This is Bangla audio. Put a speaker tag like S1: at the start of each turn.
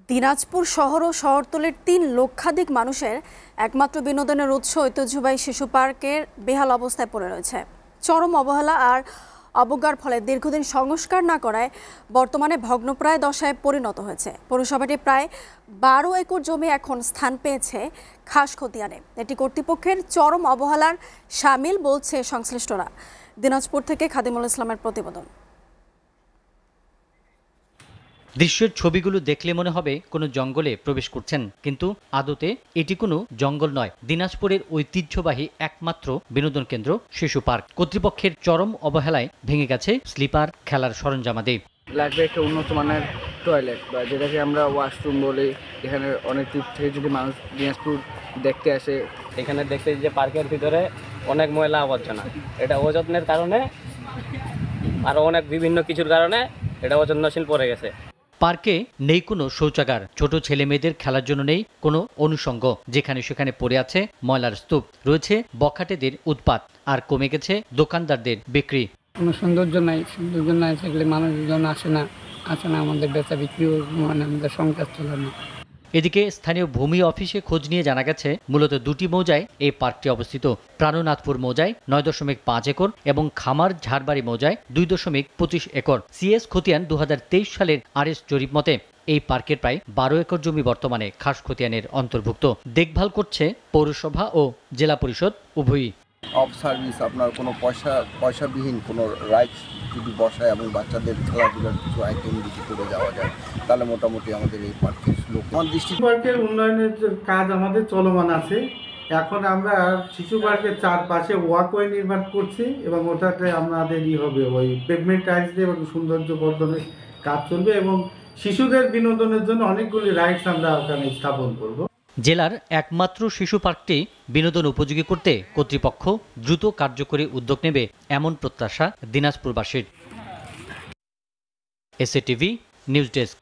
S1: দিনাজপুর শহর ও শহরতলির ৩ লক্ষাধিক মানুষের একমাত্র বিনোদনের উৎস ঐতিহ্যবাহী শিশু পার্কের বেহাল অবস্থায় পড়ে রয়েছে। চরম অবহেলা আর অবজ্ঞার ফলে দীর্ঘদিন সংস্কার না করায় বর্তমানে ভগ্নপ্রায় দশায় পরিণত হয়েছে। পৌরসভাটি প্রায় ১২ একর জমি এখন স্থান পেয়েছে খাস খতিয়ানে। এটি কর্তৃপক্ষের চরম অবহেলার শামিল বলছে সংশ্লিষ্টরা। দিনাজপুর থেকে খাদিমুল ইসলামের প্রতিবেদন।
S2: দৃশ্যের ছবিগুলো দেখলে মনে হবে কোনো জঙ্গলে প্রবেশ করছেন, কিন্তু আদতে এটি কোনো জঙ্গল নয়। দিনাজপুরের ঐতিহ্যবাহী একমাত্র বিনোদন কেন্দ্র শিশু পার্ক কর্তৃপক্ষের চরম অবহেলায় ভেঙে গেছে স্লিপার, খেলার সরঞ্জামাদি।
S3: লাগবে একটা উন্নত মানের টয়লেট, বা যেটাকে আমরা ওয়াশরুম বলি। এখানে অনেক দূর থেকে যদি মানুষ দিনাজপুর দেখতে আসে,
S4: এখানে দেখতে যে পার্কের ভিতরে অনেক ময়লা আবর্জনা, এটা অযত্নের কারণে আরও অনেক বিভিন্ন কিছুর কারণে এটা অযত্নশীল পড়ে গেছে।
S2: পার্কে নেই কোনো শৌচাগার, ছোট ছেলে মেয়েদের খেলার জন্য নেই কোনো অনুষঙ্গ, যেখানে সেখানে পড়ে আছে ময়লার স্তূপ, রয়েছে বখাটেদের উৎপাত, আর কমে গেছে দোকানদারদের বিক্রি।
S3: কোনো সৌন্দর্য নাই সেগুলি মানুষজন আসে না আমাদের বেচা বিক্রিও, মানে আমাদের সংকাজ চলে না।
S2: এদিকে স্থানীয় ভূমি অফিসে খোঁজ নিয়ে জানা গেছে মূলত দুটি মৌজায় এই পার্কটি অবস্থিত। প্রাণনাথপুর মৌজায় ৯.৫ একর এবং খামার ঝাড়বাড়ি মৌজায় ২.২৫ একর। সিএস খতিয়ান ২০২৩ সালের আরএস জরিপ মতে এই পার্কের প্রায় ১২ একর জমি বর্তমানে খাস খতিয়ানের অন্তর্ভুক্ত। দেখভাল করছে পৌরসভা ও জেলা পরিষদ উভয়ই।
S5: অফ সার্ভিস, আপনার কোনো পয়সাবিহীন কোনো রাইডস যদি বসায় এবং বাচ্চাদের খেলাধুলার কিছু আইটেম যদি করে যাওয়া যায়, তাহলে মোটামুটি আমাদের এই পার্কের লোক
S6: পার্কের উন্নয়নের কাজ আমাদের চলমান আছে। এখন আমরা শিশু পার্কের চারপাশে ওয়াকওয়ে নির্মাণ করছি এবং ওটাতে আমাদের হবে ওই পেভমেন্ট টাইলস দিয়ে এবং সৌন্দর্য বর্ধনের কাজ চলবে এবং শিশুদের বিনোদনের জন্য অনেকগুলি রাইডস আমরা ওখানে স্থাপন করব।
S2: জেলার একমাত্র শিশু পার্কটি বিনোদন উপযোগী করতে কর্তৃপক্ষ দ্রুত কার্যকরী উদ্যোগ নেবে, এমন প্রত্যাশা দিনাজপুরবাসীর। SATV news desk.